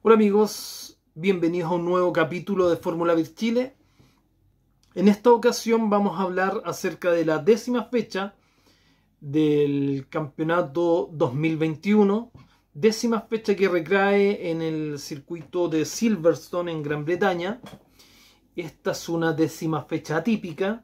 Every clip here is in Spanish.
Hola amigos, bienvenidos a un nuevo capítulo de Fórmula Vir Chile. En esta ocasión vamos a hablar acerca de la 10ª fecha del campeonato 2021, 10ª fecha que recae en el circuito de Silverstone en Gran Bretaña. Esta es una 10ª fecha atípica.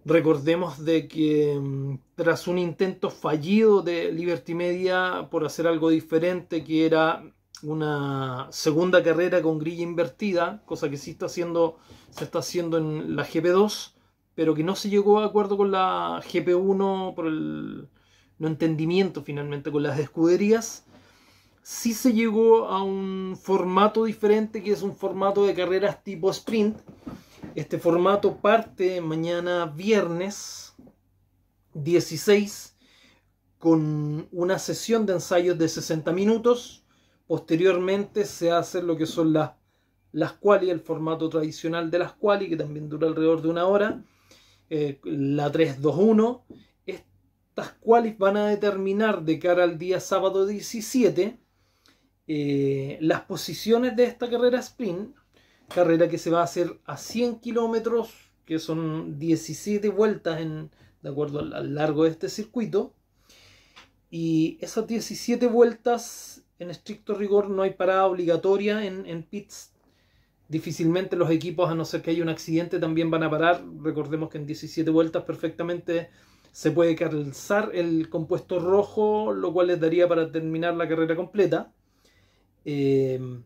Recordemos de que tras un intento fallido de Liberty Media por hacer algo diferente, que era una segunda carrera con grilla invertida, cosa que sí se está haciendo en la GP2, pero que no se llegó a acuerdo con la GP1 por el no entendimiento finalmente con las escuderías. Sí se llegó a un formato diferente, que es un formato de carreras tipo sprint. Este formato parte mañana viernes 16 con una sesión de ensayos de 60 minutos. Posteriormente se hacen lo que son las quali, el formato tradicional de las quali, que también dura alrededor de una hora, la 3-2-1. Estas qualis van a determinar de cara al día sábado 17 las posiciones de esta carrera sprint, carrera que se va a hacer a 100 kilómetros, que son 17 vueltas de acuerdo al largo de este circuito. Y esas 17 vueltas, en estricto rigor, no hay parada obligatoria en pits. Difícilmente los equipos, a no ser que haya un accidente, también van a parar. Recordemos que en 17 vueltas perfectamente se puede calzar el compuesto rojo, lo cual les daría para terminar la carrera completa. Es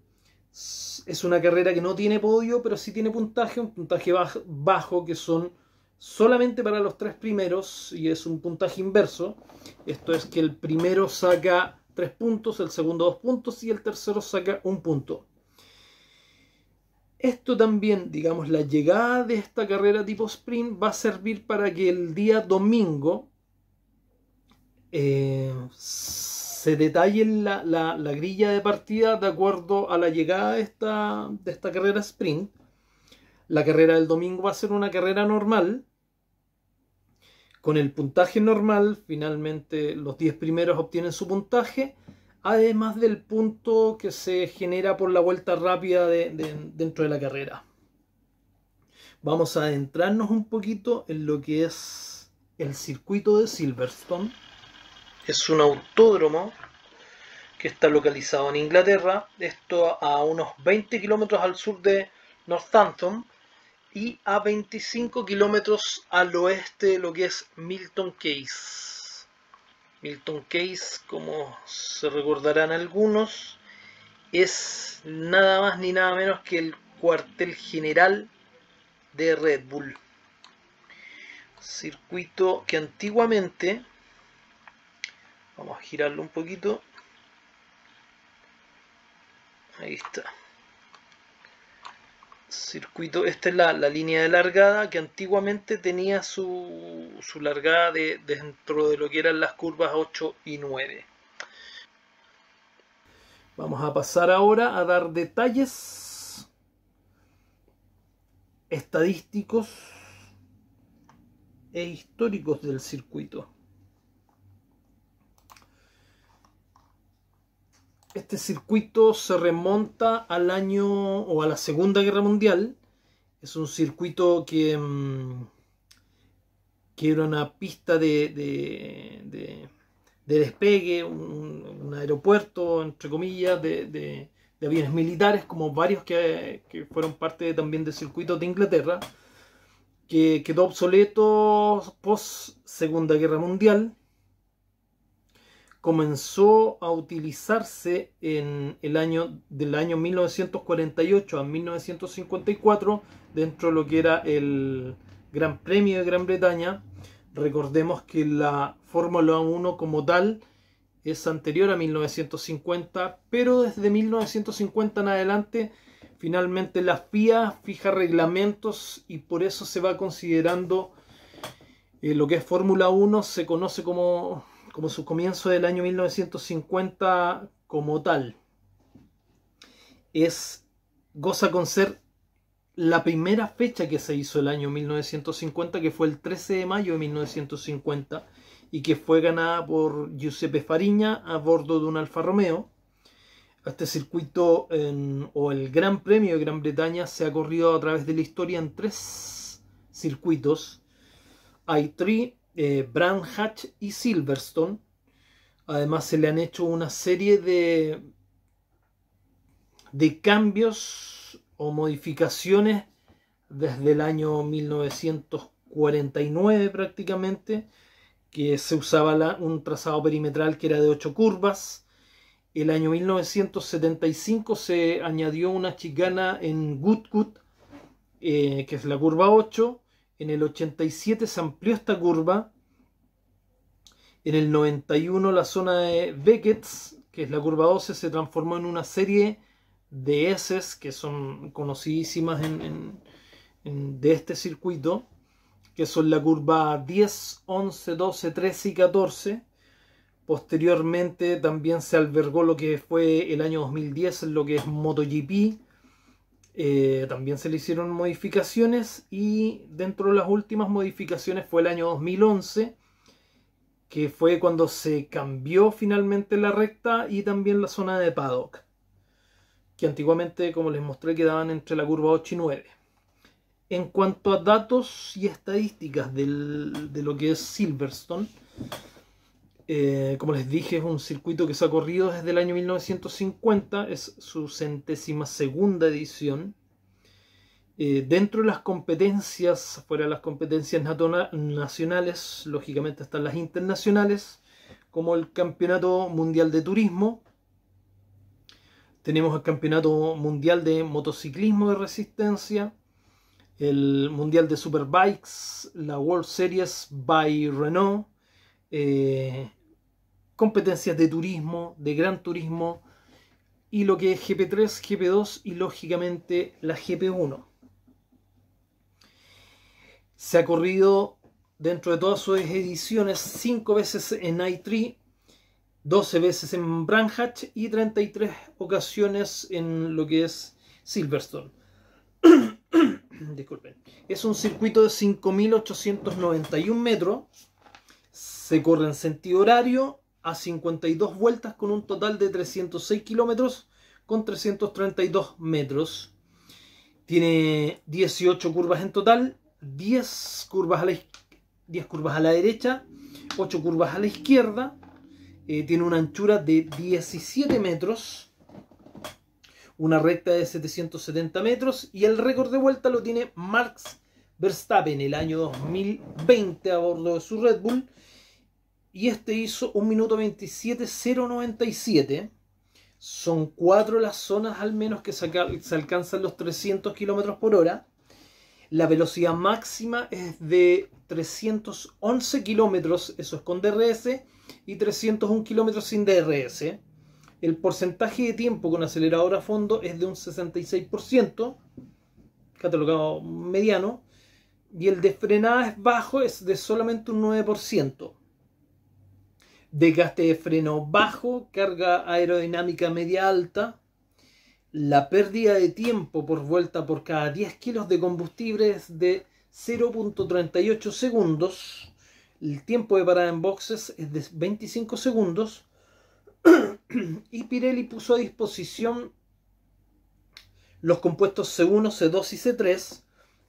una carrera que no tiene podio, pero sí tiene puntaje, un puntaje bajo, que son solamente para los 3 primeros, y es un puntaje inverso. Esto es que el primero saca 3 puntos, el segundo 2 puntos y el tercero saca 1 punto. Esto también, digamos, la llegada de esta carrera tipo sprint va a servir para que el día domingo se detalle la grilla de partida de acuerdo a la llegada de esta carrera sprint. La carrera del domingo va a ser una carrera normal. Con el puntaje normal, finalmente los 10 primeros obtienen su puntaje, además del punto que se genera por la vuelta rápida dentro de la carrera. Vamos a adentrarnos un poquito en lo que es el circuito de Silverstone. Es un autódromo que está localizado en Inglaterra, esto a unos 20 kilómetros al sur de Northampton y a 25 kilómetros al oeste de lo que es Milton Keynes. Milton Keynes, como se recordarán algunos, es nada más ni nada menos que el cuartel general de Red Bull. Circuito que antiguamente, vamos a girarlo un poquito, ahí está. Circuito, esta es la línea de largada, que antiguamente tenía su largada dentro de lo que eran las curvas 8 y 9. Vamos a pasar ahora a dar detalles estadísticos e históricos del circuito. Este circuito se remonta al año o a la Segunda Guerra Mundial. Es un circuito que era una pista de despegue, un aeropuerto, entre comillas, de aviones militares, como varios que fueron parte también del circuito de Inglaterra, que quedó obsoleto post Segunda Guerra Mundial. Comenzó a utilizarse en el año 1948 a 1954 dentro de lo que era el Gran Premio de Gran Bretaña. Recordemos que la Fórmula 1 como tal es anterior a 1950, pero desde 1950 en adelante finalmente la FIA fija reglamentos y por eso se va considerando lo que es Fórmula 1, se conoce como su comienzo del año 1950 como tal. Goza con ser la primera fecha que se hizo el año 1950, que fue el 13 de mayo de 1950, y que fue ganada por Giuseppe Farina a bordo de un Alfa Romeo. Este circuito o el Gran Premio de Gran Bretaña se ha corrido a través de la historia en 3 circuitos: i3, Brands Hatch y Silverstone. Además se le han hecho una serie de cambios o modificaciones desde el año 1949 prácticamente, que se usaba un trazado perimetral que era de 8 curvas. El año 1975 se añadió una chicana en Goodwood, que es la curva 8. En el 87 se amplió esta curva. En el 91 la zona de Beckett, que es la curva 12, se transformó en una serie de S que son conocidísimas de este circuito, que son la curva 10, 11, 12, 13 y 14. Posteriormente también se albergó lo que fue el año 2010, lo que es MotoGP. También se le hicieron modificaciones, y dentro de las últimas modificaciones fue el año 2011, que fue cuando se cambió finalmente la recta y también la zona de paddock, que antiguamente, como les mostré, quedaban entre la curva 8 y 9. En cuanto a datos y estadísticas de lo que es Silverstone, como les dije, es un circuito que se ha corrido desde el año 1950, es su 102ª edición. Dentro de las competencias, fuera de las competencias nacionales, lógicamente están las internacionales, como el Campeonato Mundial de Turismo. Tenemos el Campeonato Mundial de Motociclismo de Resistencia, el Mundial de Superbikes, la World Series by Renault, competencias de turismo, de gran turismo, y lo que es GP3, GP2 y lógicamente la GP1. Se ha corrido dentro de todas sus ediciones 5 veces en i3, 12 veces en Brands Hatch y 33 ocasiones en lo que es Silverstone. Disculpen. Es un circuito de 5.891 metros. Se corre en sentido horario a 52 vueltas con un total de 306 kilómetros con 332 metros. Tiene 18 curvas en total, 10 curvas a la derecha, 8 curvas a la izquierda. Tiene una anchura de 17 metros, una recta de 770 metros, y el récord de vuelta lo tiene Max Verstappen el año 2020 a bordo de su Red Bull, y este hizo 1 minuto 27.097. Son 4 las zonas al menos que se alcanzan los 300 kilómetros por hora. La velocidad máxima es de 311 kilómetros, eso es con DRS, y 301 kilómetros sin DRS. El porcentaje de tiempo con acelerador a fondo es de un 66%, catalogado mediano, y el de frenada es bajo, es de solamente un 9%. Desgaste de freno bajo, carga aerodinámica media alta. La pérdida de tiempo por vuelta por cada 10 kilos de combustible es de 0.38 segundos. El tiempo de parada en boxes es de 25 segundos. Y Pirelli puso a disposición los compuestos C1, C2 y C3.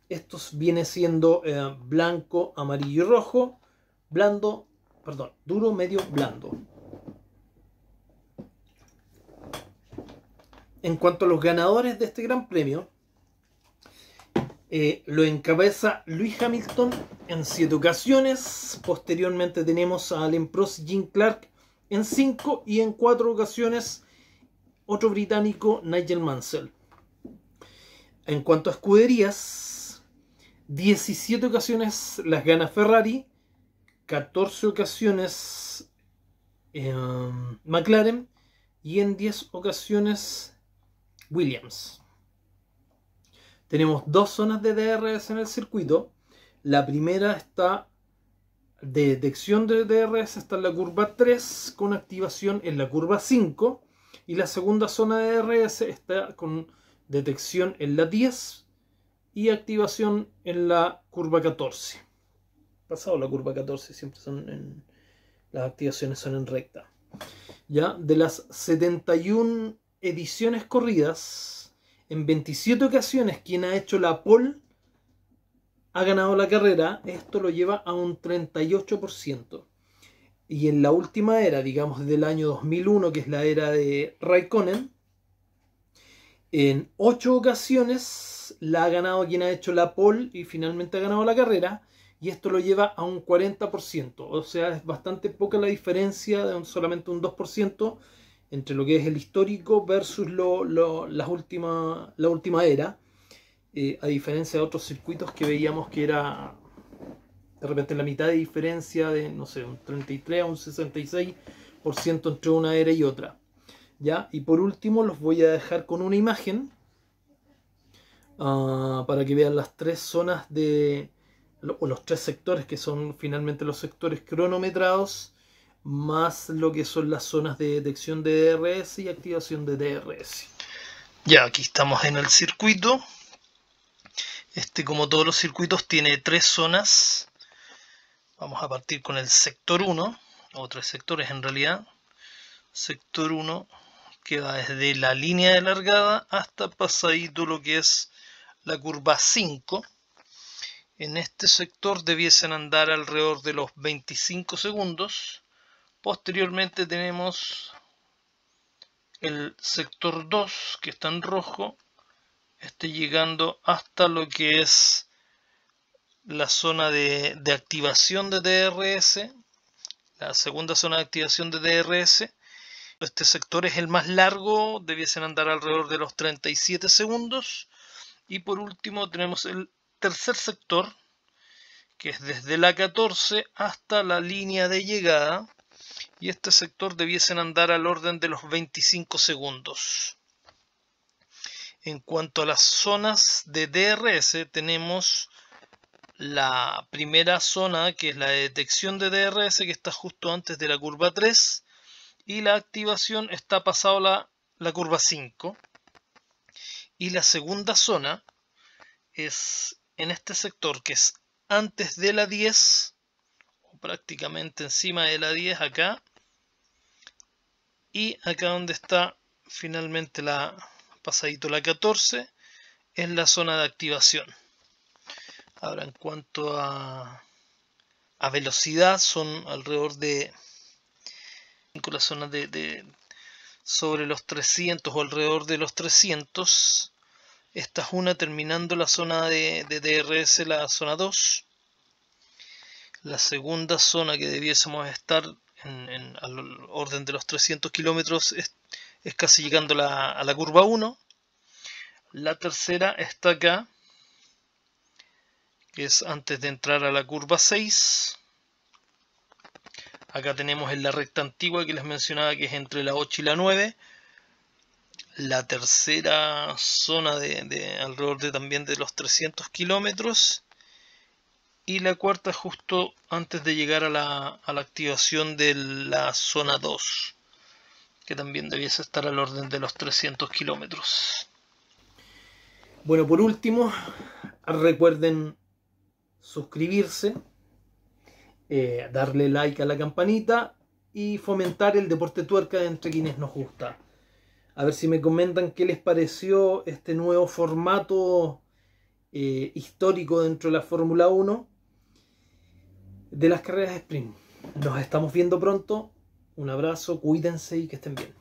Estos vienen siendo blanco, amarillo y rojo. Duro, medio, blando. En cuanto a los ganadores de este gran premio, lo encabeza Lewis Hamilton en 7 ocasiones. Posteriormente tenemos a Alain Prost y Jim Clark en 5, y en 4 ocasiones otro británico, Nigel Mansell. En cuanto a escuderías, 17 ocasiones las gana Ferrari, 14 ocasiones McLaren, y en 10 ocasiones Williams. Tenemos 2 zonas de DRS en el circuito. La primera está de detección de DRS, está en la curva 3 con activación en la curva 5, y la segunda zona de DRS está con detección en la 10 y activación en la curva 14. Pasado la curva 14 siempre las activaciones son en recta. Ya, de las 71 ediciones corridas, en 27 ocasiones quien ha hecho la pole ha ganado la carrera. Esto lo lleva a un 38%. Y en la última era, digamos desde el año 2001, que es la era de Raikkonen, en 8 ocasiones la ha ganado quien ha hecho la pole y finalmente ha ganado la carrera. Y esto lo lleva a un 40%. O sea, es bastante poca la diferencia, de solamente un 2%, entre lo que es el histórico versus la última era. A diferencia de otros circuitos que veíamos que era de repente la mitad de diferencia, de no sé, un 33 a un 66% entre una era y otra. ¿Ya? Y por último los voy a dejar con una imagen para que vean las tres zonas o los tres sectores que son finalmente los sectores cronometrados, más lo que son las zonas de detección de DRS y activación de DRS. Ya, aquí estamos en el circuito. Como todos los circuitos, tiene tres zonas. Vamos a partir con el sector 1, o tres sectores en realidad. Sector 1 que va desde la línea de largada hasta pasadito lo que es la curva 5. En este sector debiesen andar alrededor de los 25 segundos. Posteriormente tenemos el sector 2 que está en rojo, llegando hasta lo que es la zona de activación de DRS, la segunda zona de activación de DRS. Este sector es el más largo, debiesen andar alrededor de los 37 segundos. Y por último tenemos el tercer sector, que es desde la 14 hasta la línea de llegada, y este sector debiesen andar al orden de los 25 segundos. En cuanto a las zonas de DRS, tenemos la primera zona, que es la de detección de DRS, que está justo antes de la curva 3, y la activación está pasado la curva 5. Y la segunda zona es en este sector, que es antes de la 10, o prácticamente encima de la 10 acá, y acá donde está finalmente pasadito la 14, es la zona de activación. Ahora, en cuanto a velocidad, son alrededor de la zona sobre los 300 o alrededor de los 300. Esta es una terminando la zona de DRS, la zona 2. La segunda zona que debiésemos estar al orden de los 300 kilómetros es casi llegando a la curva 1. La tercera está acá, que es antes de entrar a la curva 6. Acá tenemos en la recta antigua que les mencionaba, que es entre la 8 y la 9. La tercera zona de alrededor también de los 300 kilómetros. Y la cuarta justo antes de llegar a la activación de la zona 2, que también debiese estar al orden de los 300 kilómetros. Bueno, por último, recuerden suscribirse, darle like a la campanita y fomentar el deporte tuerca entre quienes nos gusta. A ver si me comentan qué les pareció este nuevo formato histórico dentro de la Fórmula 1 de las carreras de sprint. Nos estamos viendo pronto. Un abrazo, cuídense y que estén bien.